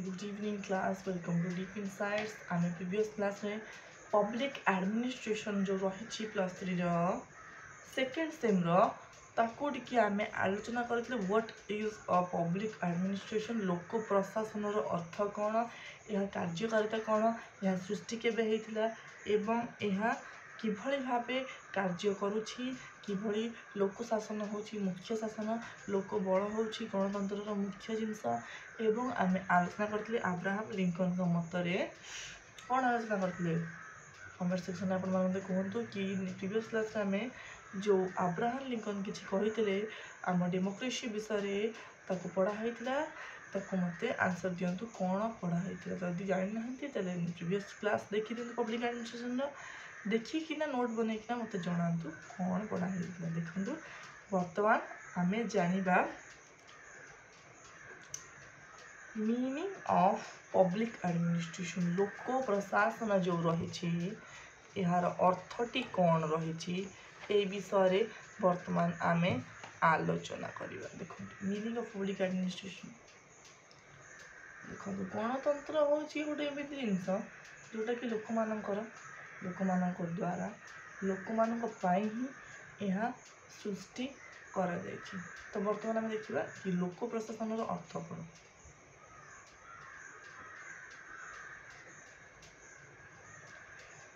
Good evening class, welcome to Deep Insights. आम previous class में public administration जो रही प्लस 3 सेकेंड सेम ताको टिके आम आलोचना करते what is a public administration लोक प्रशासन अर्थ कौन यह कार्यकारिता कौन यह सृष्टि केबे होता एवं यह किभली भावे कार्य करुछि किभली लोक शासन होछि मुख्य शासन लोक बल होछि गणतंत्र मुख्य जिनस एवं आम आलोचना करते अब्राहम लिंकन मतरे कौन आलोचना करते कमेंट सेक्शन में आप कहतु कि प्रीवियस क्लास आम जो अब्राहम लिंकन किसी कहते आम डेमोक्रेसी विषय ताको पढ़ाई मत आंसर दिंतु कौन पढ़ाई जदि जानी ना प्रीवियस क्लास देखी दिखाँ पब्लिक एडमिनिस्ट्रेशन देखिकिना नोट बनईकिना मत जनातु कौन पढ़ाई देखु बर्तमान आम जानिबा मीनिंग ऑफ पब्लिक एडमिनिस्ट्रेशन लोक प्रशासन जो रही यार अर्थटी कौन रही विषय बर्तमान आम आलोचना करवा देखो मीनिंग ऑफ पब्लिक एडमिनिस्ट्रेशन देखो गणतंत्र हूँ गोटे एमती जिनस जोटा कि लोक द्वारा लोक ही यह सृष्टि करा जायछि। तो बर्तमान आम देखा कि लोक प्रशासन अर्थ कौन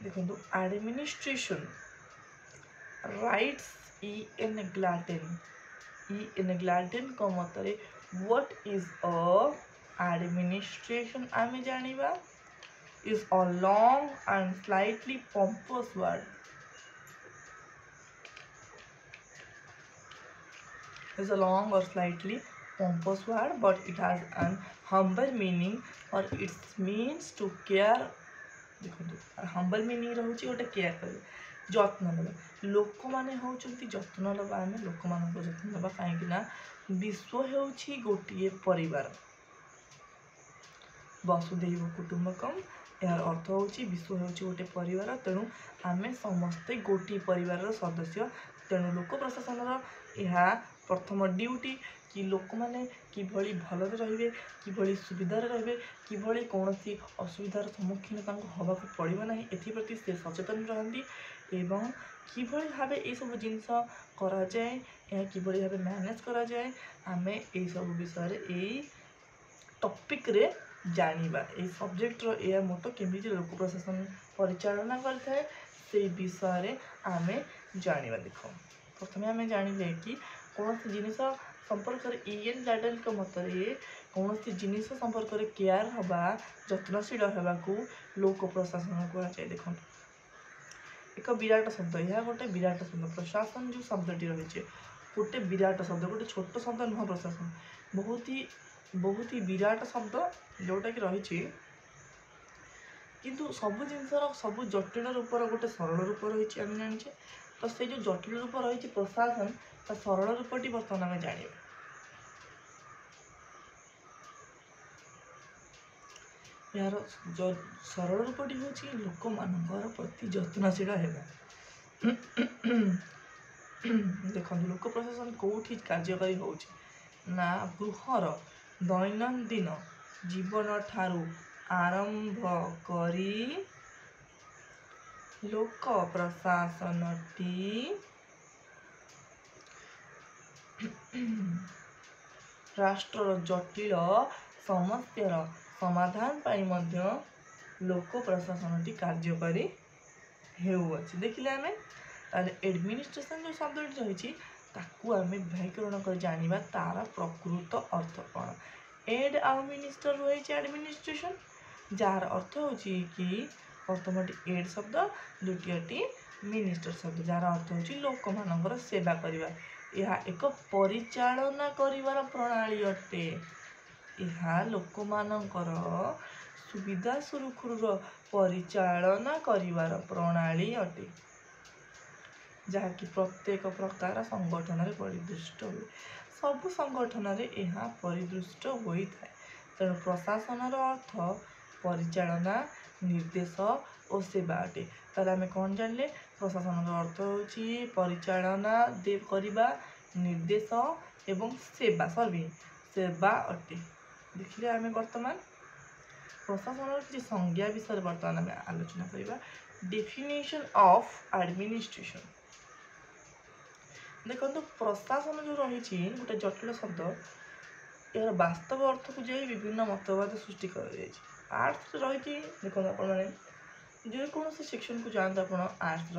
देखो एडमिनिस्ट्रेशन राइट्स ई एन ग्लाटेन को मतरे व्हाट इज अ एडमिनिस्ट्रेशन आम जानिबा is a long and slightly pompous word. Is a long or slightly pompous word, but it has an humble meaning or it means to care. देखो humble meaning रहुची गोटे care करे जत्न नवा लोक माने होउचंती जत्न नवा आमे लोक मानको जत्न नवा काहेकि ना विश्व हेउची गोटिए परिवार वसुधैव कुटुंबकम यार अर्थ हूँ विश्व हूँ गोटे परिवार तेणु आम समस्ते गोटे परिवार सदस्य तेणु लोक प्रशासन यह प्रथम ड्यूटी कि लोक मैंने किभली भलरे रहिबे किभली सुविधार रहिबे किभली कौनसी असुविधार सम्मुखीन हवा पड़ो ना एप्रति से सचेतन रहती एवं किभली भावे ये सब जिनस कराए या किभली भावे मैनेज कराए आम ये सब विषय यही टॉपिक रे जानिबा ए सब्जेक्ट रो ए मोटो केमी लोक प्रशासन परिचालना करथाए से विषय आम जानिबा देखो प्रथमे आम जानिले कि कौन सी जिनिस संपर्क ईएन गार्डन के मतरे कौन सी जिनिस संपर्क केयर हवा जत्नशील हवा को लोक प्रशासन कहुए देखो एक विराट शब्द यह गोटे विराट शब्द प्रशासन जो शब्दटी रही गोटे विराट शब्द गोटे छोट शब्द नुह प्रशासन बहुत ही विराट शब्द जोटा कि रही किंतु सब जिनसर सब जटिल रूपर गोटे सरल रूप रही आम जाने तो से जो जटिल रूप रही प्रशासन ता सरल रूपटी बर्तमान आम जाना यार सरल रूपटी हूँ लोक मान प्रति जत्नशील है देखो लोक प्रशासन कौटी कार्यकारी हो गृहर दैनंदिन जीवन ठारू आरंभ करी लोक प्रशासनटी राष्ट्र जटिल समस्यार समाधान पाई मध्य लोक प्रशासनटी कार्यकारी हेउअछि देखिले आमे तार एडमिनिस्ट्रेशन जो शब्द रही ताकू आम व्याकरण कर जानिबा तार प्रकृत अर्थ कौन एड आउ मिनिस्टर रही एडमिनिस्ट्रेशन जार अर्थ हूँ कि प्रथमटी एड शब्द द्वितीयटी मिनिस्टर शब्द जार अर्थ हूँ लोक मान सेवा करवा यह एक परिचालना करिवार प्रणाली अटे यह लोक मानकर सुविधा सुरुखुर परिचालना करिवार प्रणाली अटे जहाँकि प्रत्येक प्रकार संगठन में परिदृष्ट हुए सबु संगठन में यह परिदृष्ट होता है तेणु प्रशासन अर्थ परिचालना निर्देश और सेवा अटे ताले आम कौन जानिले प्रशासन अर्थ हूँ परिचालना करवा निर्देश एवं सेवा सर्विंग सेवा अटे देखिले आम बर्तमान प्रशासन किसी संज्ञा विषय बर्तमान आम आलोचना करवा। Definition of administration. देखो प्रशासन जो रही गोटे जटिल शब्द, यार वास्तव अर्थ को जाई विभिन्न मतवाद सृष्टि कर आर्ट्स रही। देखो आप जेकोसी सेक्शन को जाते आप आर्ट्स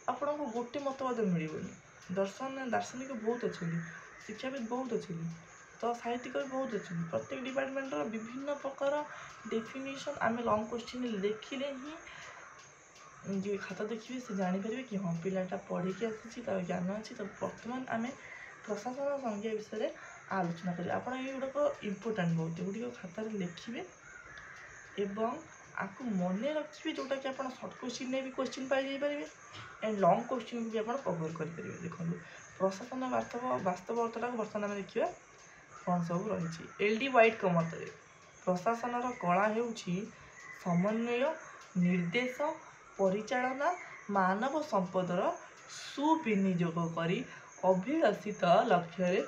आपन को गोटे मतवाद मिलनी। दर्शन दार्शनिक बहुत अच्छे, शिक्षाविद बहुत अच्छे, तो साहित्यिक भी बहुत अच्छे। प्रत्येक डिपार्टमेंट विभिन्न प्रकार डेफिनेशन आम लॉन्ग क्वेश्चन लिखिले ही जो खाता देखिए से जानीपर कि हाँ पिलाटा पढ़ी आसी तार ज्ञान अच्छी। तो बर्तमान आम प्रशासन संज्ञा विषय आलोचना करें। आप गुड़ाक इम्पोर्टाट बहुत गुड़िक खातार लिखे एवं आपको मन रखिए जोटा कि आप सर्ट क्वेश्चन भी question Piper and long question को भी आप कवर करेंगे। देखो प्रशासन वास्तव अर्थटा को बर्तमान आम देखा कौन सब रही। एल.डी. व्हाइट मत प्रशासन कला हो समन्वय, निर्देश, परिचालना, मानव संपदर सुविनियोग करी अभिलषित लक्ष्य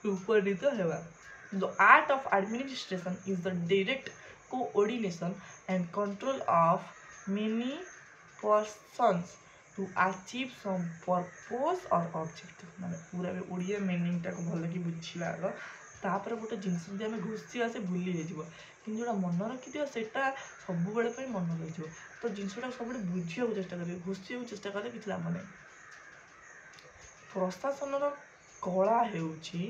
उपनीत हेबा। The art of administration is the direct coordination and control of many persons to achieve some purpose or objective। माने पूरा ओडिया मीनिंग टाक भल कि बुझिबा आग तापर गोटे जिनस जदि आम घुषिया से भूली जाइए कि जोटा मन रखिथिबा सेटा सब बेले मन रही। तो जिनसटा सब बुझा चेष्टा करेंगे, घुषिया चेष्टा कले कि लाभ नहीं। प्रशासन कला हेउछि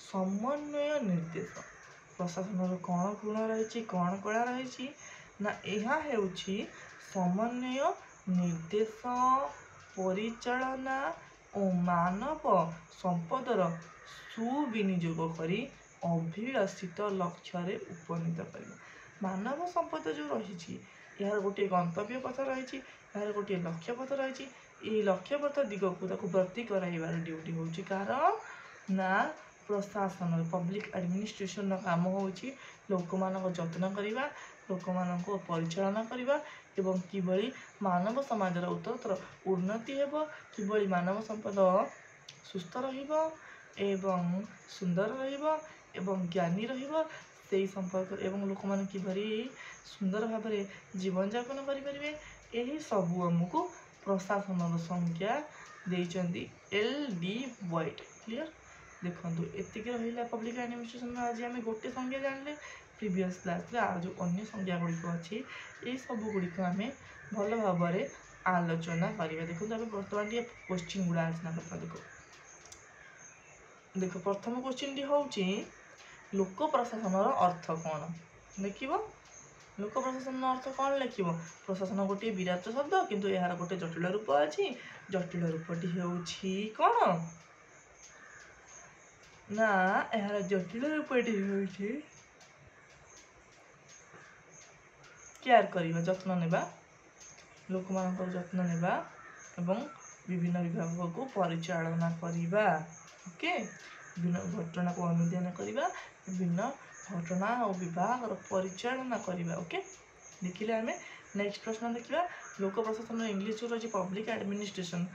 समन्वय, निर्देश। प्रशासन कौन गुण रही कौन कला रही ना यह हेउछि समन्वय, निर्देश, परिचालना और मानव संपदर सुविनियोग करी अभिलषित लक्ष्य उपनीत कर। मानव संपद जो रही यार गोटे गंतव्य पथ रही, यार गोटे लक्ष्य पथ रही। ये लक्ष्य पथ दिग को व्रती कराइबार ड्यूटी होउछि कार ना प्रशासन पब्लिक एडमिनिस्ट्रेशन काम हो लोक मान जत्न करवा, लोक मान परिचालना करवा एवं किभली मानव समाज उत्तरोत्तर उन्नति हेब, किभली मानव संपद सुस्थ रहिबो एवं सुंदर रहिबो एवं ज्ञानी रहिबो से संपर्क एवं लोक मान किभली सुंदर भाव में जीवन यापन करें। यही सबू आमको प्रशासन संज्ञा देइचंदी एल.डी. व्हाइट। क्लियर। देखो एतिक रहा पब्लिक एडमिनिस्ट्रेशन। आज आम गोटे संज्ञा जानले, प्रीवियस क्लास जो अन्य संज्ञा गुड़िक अच्छी ये सब गुड़िक आम भल भाव में आलोचना करवा। देखो बर्तमान क्वेश्चन गुड़ा आलोचना करता। देखो प्रथम क्वेश्चन टी हूँ लोक प्रशासन अर्थ कौन देख। लोक प्रशासन अर्थ कौन लिख। प्रशासन गोटे विराट शब्द किंतु यार गोटे जटिल रूप अच्छी। जटिल रूपटी हूँ कौन ना यार जटिल रूपटी हूँ केयर करवा, जत्न नेबा, लोक मान जत्न नेबा एवं विभिन्न विभाग को परिचालना करवा। ओके, विभिन्न घटना को अनुध्यान करवा, विभिन्न घटना और विभाग परिचालना करवा। ओके, देखिले आम नेक्स्ट प्रश्न देखा। लोक प्रशासन इंग्लिश जो रही पब्लिक एडमिनिस्ट्रेशन।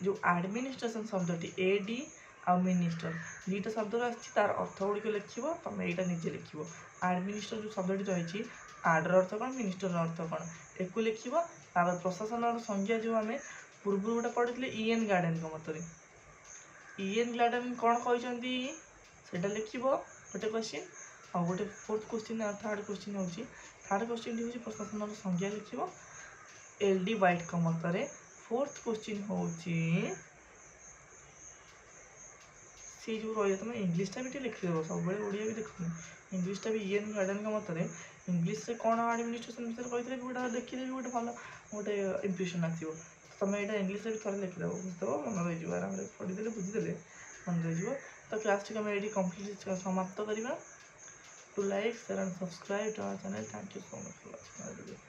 जो एडमिनिस्ट्रेशन शब्दटी एडी आ मिनिस्टर दुईटा शब्द आसी तार अर्थ गुड़िक लिख तुम यहाँ निजे लिख। एडमिनिस्टर जो शब्दटी रही आडर अर्थ कौन, मिनिस्टर अर्थ कौन एक लिख। प्रशासन संज्ञा जो आम पूर्व गोटे पढ़ी ई.एन. गार्डन मत ई.एन. गार्डन कौन कहते से लिख गोटे क्वेश्चन। आ गोटे फोर्थ क्वेश्चन थर्ड क्वेश्चन हूँ थर्ड क्वेश्चन हूँ प्रशासन संज्ञा लिख एल.डी. व्हाइट मत। फोर्थ क्वेश्चन हूँ सी जो रही तुम इंग्लीटा भी लिखिदेव सब ओडिया भी देखनी इंग्लीटा भी ई.एन. गार्डन मत। इंग्लीश से कौन एडमिनिस्ट्रेशन विषय कहते गोटे देखिए गोटे भल गोटे इम्प्रेशन आसो। तुम यहाँ इंग्लीश भी थोड़ा लिखिदेव बुझीदेव मन रही आराम से पढ़ीदे बुझीदे मन रही। तो क्लास टी ये कम्प्लीट समाप्त करवा। To like share and subscribe to our channel. Thank you so much for watching.